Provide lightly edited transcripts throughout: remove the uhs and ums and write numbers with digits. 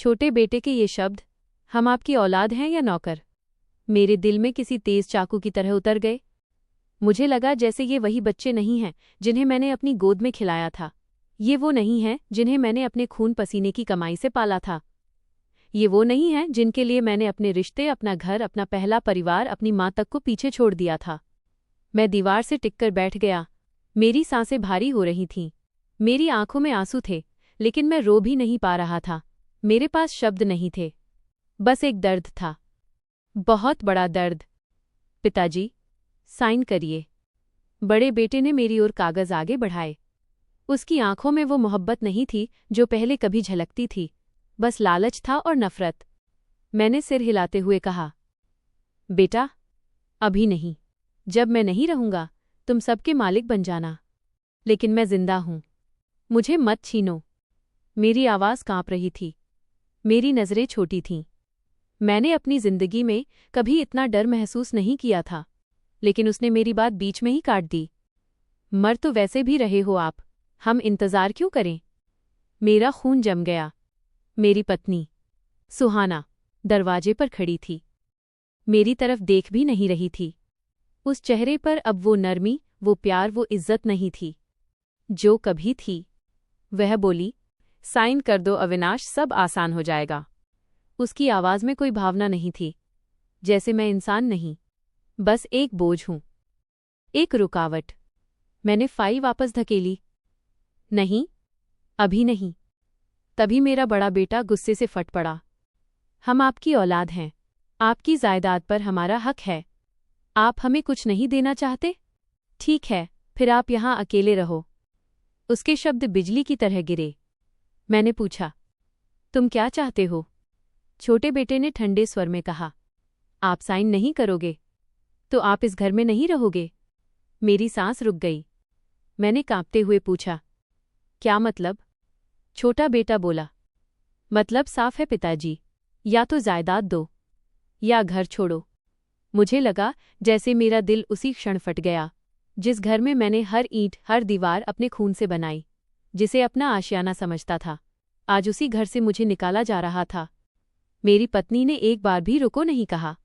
छोटे बेटे के ये शब्द, हम आपकी औलाद हैं या नौकर, मेरे दिल में किसी तेज चाकू की तरह उतर गए। मुझे लगा जैसे ये वही बच्चे नहीं हैं जिन्हें मैंने अपनी गोद में खिलाया था। ये वो नहीं हैं जिन्हें मैंने अपने खून पसीने की कमाई से पाला था। ये वो नहीं हैं जिनके लिए मैंने अपने रिश्ते, अपना घर, अपना पहला परिवार, अपनी माँ तक को पीछे छोड़ दिया था। मैं दीवार से टिककर बैठ गया। मेरी सांसें भारी हो रही थीं। मेरी आंखों में आंसू थे, लेकिन मैं रो भी नहीं पा रहा था। मेरे पास शब्द नहीं थे, बस एक दर्द था, बहुत बड़ा दर्द। पिताजी, साइन करिए। बड़े बेटे ने मेरी ओर कागज आगे बढ़ाए। उसकी आंखों में वो मोहब्बत नहीं थी जो पहले कभी झलकती थी, बस लालच था और नफरत। मैंने सिर हिलाते हुए कहा, बेटा, अभी नहीं। जब मैं नहीं रहूंगा तुम सबके मालिक बन जाना। लेकिन मैं जिंदा हूं, मुझे मत छीनो। मेरी आवाज़ कांप रही थी, मेरी नज़रें छोटी थीं। मैंने अपनी जिंदगी में कभी इतना डर महसूस नहीं किया था, लेकिन उसने मेरी बात बीच में ही काट दी। मर तो वैसे भी रहे हो आप, हम इंतज़ार क्यों करें? मेरा खून जम गया। मेरी पत्नी सुहाना दरवाजे पर खड़ी थी, मेरी तरफ देख भी नहीं रही थी। उस चेहरे पर अब वो नरमी, वो प्यार, वो इज्जत नहीं थी जो कभी थी। वह बोली, साइन कर दो अविनाश, सब आसान हो जाएगा। उसकी आवाज़ में कोई भावना नहीं थी, जैसे मैं इंसान नहीं, बस एक बोझ हूं, एक रुकावट। मैंने फाइल वापस धकेली। नहीं, अभी नहीं। तभी मेरा बड़ा बेटा गुस्से से फट पड़ा। हम आपकी औलाद हैं, आपकी जायदाद पर हमारा हक है। आप हमें कुछ नहीं देना चाहते? ठीक है, फिर आप यहां अकेले रहो। उसके शब्द बिजली की तरह गिरे। मैंने पूछा, तुम क्या चाहते हो? छोटे बेटे ने ठंडे स्वर में कहा, आप साइन नहीं करोगे तो आप इस घर में नहीं रहोगे। मेरी सांस रुक गई। मैंने कांपते हुए पूछा, क्या मतलब? छोटा बेटा बोला, मतलब साफ है पिताजी, या तो जायदाद दो या घर छोड़ो। मुझे लगा जैसे मेरा दिल उसी क्षण फट गया, जिस घर में मैंने हर ईंट, हर दीवार अपने खून से बनाई, जिसे अपना आशियाना समझता था, आज उसी घर से मुझे निकाला जा रहा था। मेरी पत्नी ने एक बार भी रुको नहीं कहा।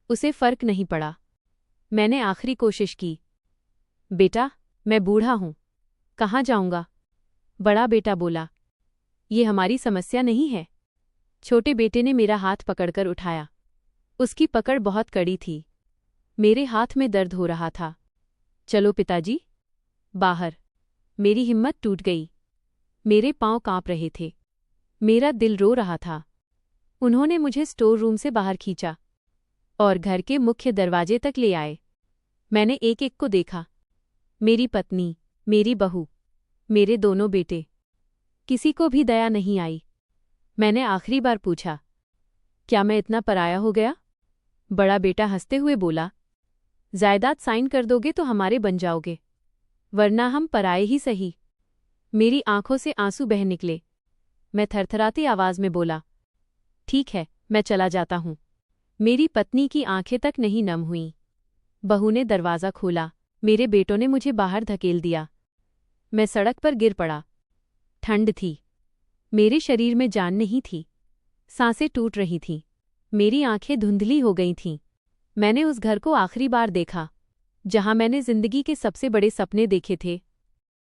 उसे फर्क नहीं पड़ा। मैंने आखिरी कोशिश की, बेटा, मैं बूढ़ा हूं, कहाँ जाऊंगा? बड़ा बेटा बोला, ये हमारी समस्या नहीं है। छोटे बेटे ने मेरा हाथ पकड़कर उठाया। उसकी पकड़ बहुत कड़ी थी। मेरे हाथ में दर्द हो रहा था। चलो पिताजी, बाहर। मेरी हिम्मत टूट गई। मेरे पांव कांप रहे थे। मेरा दिल रो रहा था। उन्होंने मुझे स्टोर रूम से बाहर खींचा और घर के मुख्य दरवाजे तक ले आए। मैंने एक एक को देखा, मेरी पत्नी, मेरी बहू, मेरे दोनों बेटे। किसी को भी दया नहीं आई। मैंने आखिरी बार पूछा, क्या मैं इतना पराया हो गया? बड़ा बेटा हंसते हुए बोला, जायदाद साइन कर दोगे तो हमारे बन जाओगे, वरना हम पराए ही सही। मेरी आंखों से आंसू बह निकले। मैं थरथराती आवाज में बोला, ठीक है, मैं चला जाता हूं। मेरी पत्नी की आंखें तक नहीं नम हुईं। बहू ने दरवाज़ा खोला। मेरे बेटों ने मुझे बाहर धकेल दिया। मैं सड़क पर गिर पड़ा। ठंड थी, मेरे शरीर में जान नहीं थी। सांसें टूट रही थीं। मेरी आंखें धुंधली हो गई थीं। मैंने उस घर को आखिरी बार देखा, जहां मैंने जिंदगी के सबसे बड़े सपने देखे थे,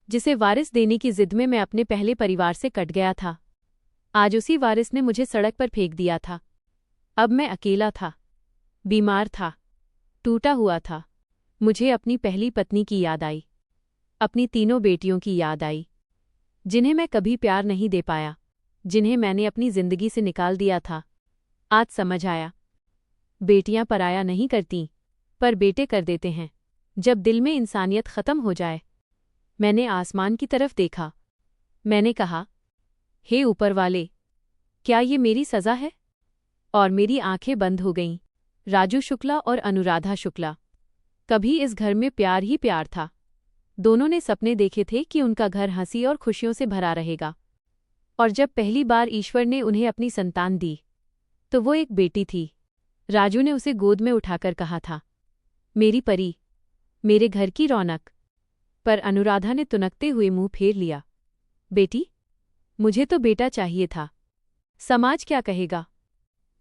जिसे वारिस देने की जिद में मैं अपने पहले परिवार से कट गया था। आज उसी वारिस ने मुझे सड़क पर फेंक दिया था। अब मैं अकेला था, बीमार था, टूटा हुआ था। मुझे अपनी पहली पत्नी की याद आई, अपनी तीनों बेटियों की याद आई, जिन्हें मैं कभी प्यार नहीं दे पाया, जिन्हें मैंने अपनी जिंदगी से निकाल दिया था। आज समझ आया, बेटियां पराया नहीं करतीं, पर बेटे कर देते हैं, जब दिल में इंसानियत खत्म हो जाए। मैंने आसमान की तरफ देखा। मैंने कहा, हे ऊपर वाले, क्या ये मेरी सज़ा है? और मेरी आंखें बंद हो गईं। राजू शुक्ला और अनुराधा शुक्ला। कभी इस घर में प्यार ही प्यार था। दोनों ने सपने देखे थे कि उनका घर हंसी और खुशियों से भरा रहेगा। और जब पहली बार ईश्वर ने उन्हें अपनी संतान दी, तो वो एक बेटी थी। राजू ने उसे गोद में उठाकर कहा था, मेरी परी, मेरे घर की रौनक। पर अनुराधा ने तुनकते हुए मुंह फेर लिया, बेटी, मुझे तो बेटा चाहिए था। समाज क्या कहेगा?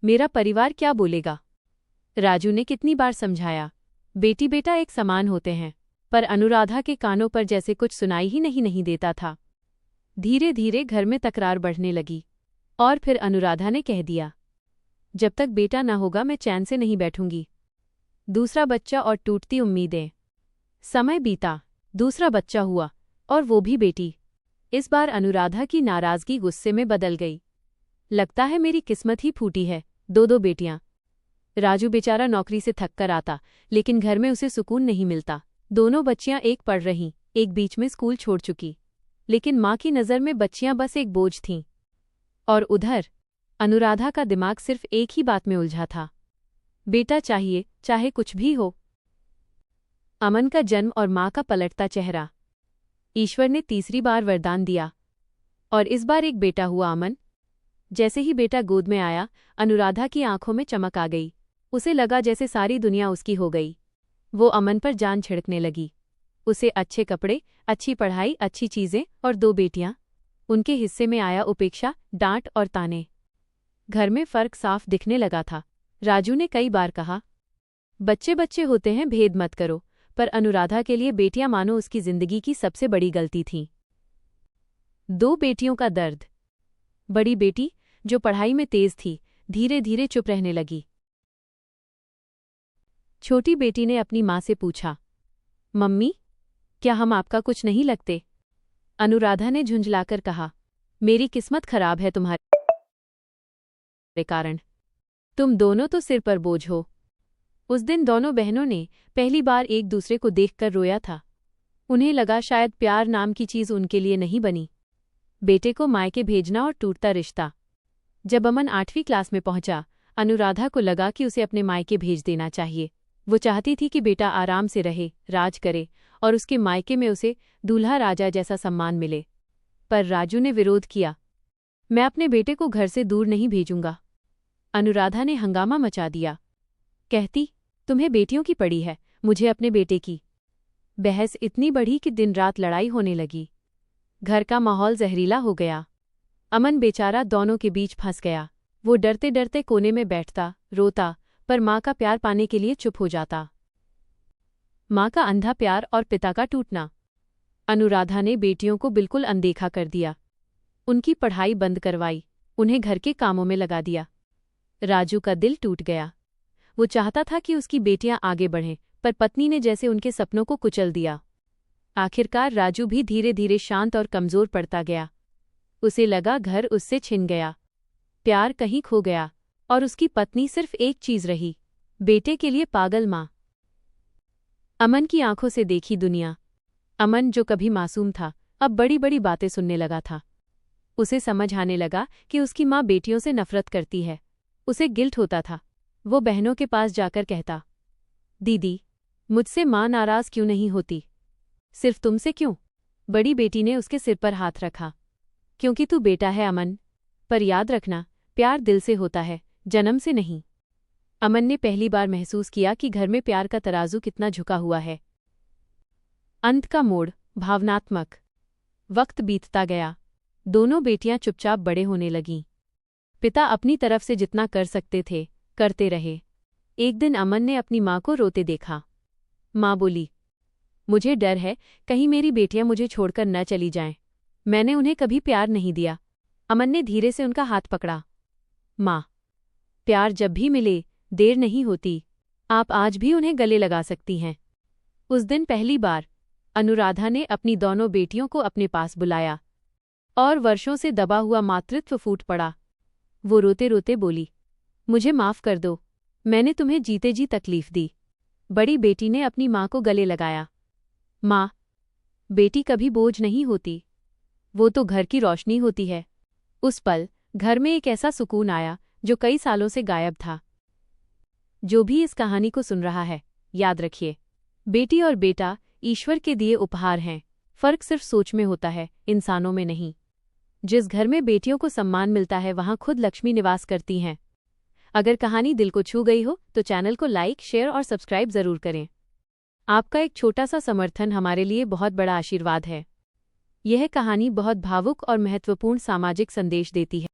मेरा परिवार क्या बोलेगा? राजू ने कितनी बार समझाया, बेटी बेटा एक समान होते हैं, पर अनुराधा के कानों पर जैसे कुछ सुनाई ही नहीं देता था। धीरे धीरे घर में तकरार बढ़ने लगी और फिर अनुराधा ने कह दिया, जब तक बेटा न होगा मैं चैन से नहीं बैठूंगी। दूसरा बच्चा और टूटती उम्मीदें। समय बीता, दूसरा बच्चा हुआ और वो भी बेटी। इस बार अनुराधा की नाराजगी गुस्से में बदल गई। लगता है मेरी किस्मत ही फूटी है, दो बेटियां। राजू बेचारा नौकरी से थक कर आता, लेकिन घर में उसे सुकून नहीं मिलता। दोनों बच्चियां एक पढ़ रहीं, एक बीच में स्कूल छोड़ चुकी, लेकिन माँ की नज़र में बच्चियां बस एक बोझ थीं। और उधर अनुराधा का दिमाग सिर्फ एक ही बात में उलझा था, बेटा चाहिए, चाहे कुछ भी हो। अमन का जन्म और माँ का पलटता चेहरा। ईश्वर ने तीसरी बार वरदान दिया और इस बार एक बेटा हुआ अमन। जैसे ही बेटा गोद में आया, अनुराधा की आंखों में चमक आ गई। उसे लगा जैसे सारी दुनिया उसकी हो गई। वो अमन पर जान छिड़कने लगी। उसे अच्छे कपड़े, अच्छी पढ़ाई, अच्छी चीजें और दो बेटियां। उनके हिस्से में आया उपेक्षा, डांट और ताने। घर में फर्क साफ दिखने लगा था। राजू ने कई बार कहा, बच्चे बच्चे होते हैं, भेद मत करो, पर अनुराधा के लिए बेटियां मानो उसकी जिंदगी की सबसे बड़ी गलती थीं। दो बेटियों का दर्द। बड़ी बेटी, जो पढ़ाई में तेज थी, धीरे धीरे चुप रहने लगी। छोटी बेटी ने अपनी माँ से पूछा, मम्मी, क्या हम आपका कुछ नहीं लगते? अनुराधा ने झुंझलाकर कहा, मेरी किस्मत खराब है तुम्हारे कारण। तुम दोनों तो सिर पर बोझ हो। उस दिन दोनों बहनों ने पहली बार एक दूसरे को देखकर रोया था। उन्हें लगा शायद प्यार नाम की चीज उनके लिए नहीं बनी। बेटे को मायके भेजना और टूटता रिश्ता। जब अमन 8वीं क्लास में पहुंचा, अनुराधा को लगा कि उसे अपने मायके भेज देना चाहिए। वो चाहती थी कि बेटा आराम से रहे, राज करे और उसके मायके में उसे दूल्हा राजा जैसा सम्मान मिले। पर राजू ने विरोध किया। मैं अपने बेटे को घर से दूर नहीं भेजूंगा। अनुराधा ने हंगामा मचा दिया, कहती, तुम्हें बेटियों की पड़ी है, मुझे अपने बेटे की। बहस इतनी बढ़ी कि दिन रात लड़ाई होने लगी। घर का माहौल जहरीला हो गया। अमन बेचारा दोनों के बीच फंस गया। वो डरते डरते कोने में बैठता, रोता, पर माँ का प्यार पाने के लिए चुप हो जाता। माँ का अंधा प्यार और पिता का टूटना। अनुराधा ने बेटियों को बिल्कुल अनदेखा कर दिया। उनकी पढ़ाई बंद करवाई, उन्हें घर के कामों में लगा दिया। राजू का दिल टूट गया। वो चाहता था कि उसकी बेटियां आगे बढ़ें, पर पत्नी ने जैसे उनके सपनों को कुचल दिया। आखिरकार राजू भी धीरे धीरे शांत और कमजोर पड़ता गया। उसे लगा घर उससे छिन गया, प्यार कहीं खो गया और उसकी पत्नी सिर्फ एक चीज रही, बेटे के लिए पागल माँ। अमन की आंखों से देखी दुनिया। अमन, जो कभी मासूम था, अब बड़ी बड़ी बातें सुनने लगा था। उसे समझ आने लगा कि उसकी माँ बेटियों से नफरत करती है। उसे गिल्ट होता था। वो बहनों के पास जाकर कहता, दीदी, मुझसे माँ नाराज क्यों नहीं होती? सिर्फ तुमसे क्यों? बड़ी बेटी ने उसके सिर पर हाथ रखा, क्योंकि तू बेटा है अमन। पर याद रखना, प्यार दिल से होता है, जन्म से नहीं। अमन ने पहली बार महसूस किया कि घर में प्यार का तराजू कितना झुका हुआ है। अंत का मोड़, भावनात्मक। वक्त बीतता गया। दोनों बेटियां चुपचाप बड़े होने लगीं। पिता अपनी तरफ से जितना कर सकते थे, करते रहे। एक दिन अमन ने अपनी माँ को रोते देखा। माँ बोली, मुझे डर है कहीं मेरी बेटियां मुझे छोड़कर न चली जाएं। मैंने उन्हें कभी प्यार नहीं दिया। अमन ने धीरे से उनका हाथ पकड़ा। माँ, प्यार जब भी मिले, देर नहीं होती। आप आज भी उन्हें गले लगा सकती हैं। उस दिन पहली बार अनुराधा ने अपनी दोनों बेटियों को अपने पास बुलाया और वर्षों से दबा हुआ मातृत्व फूट पड़ा। वो रोते रोते बोली, मुझे माफ कर दो, मैंने तुम्हें जीते जी तकलीफ दी। बड़ी बेटी ने अपनी माँ को गले लगाया। माँ, बेटी कभी बोझ नहीं होती, वो तो घर की रोशनी होती है। उस पल घर में एक ऐसा सुकून आया जो कई सालों से गायब था। जो भी इस कहानी को सुन रहा है, याद रखिए, बेटी और बेटा ईश्वर के दिए उपहार हैं। फर्क सिर्फ सोच में होता है, इंसानों में नहीं। जिस घर में बेटियों को सम्मान मिलता है, वहां खुद लक्ष्मी निवास करती हैं। अगर कहानी दिल को छू गई हो तो चैनल को लाइक, शेयर और सब्सक्राइब जरूर करें। आपका एक छोटा सा समर्थन हमारे लिए बहुत बड़ा आशीर्वाद है। यह कहानी बहुत भावुक और महत्वपूर्ण सामाजिक संदेश देती है।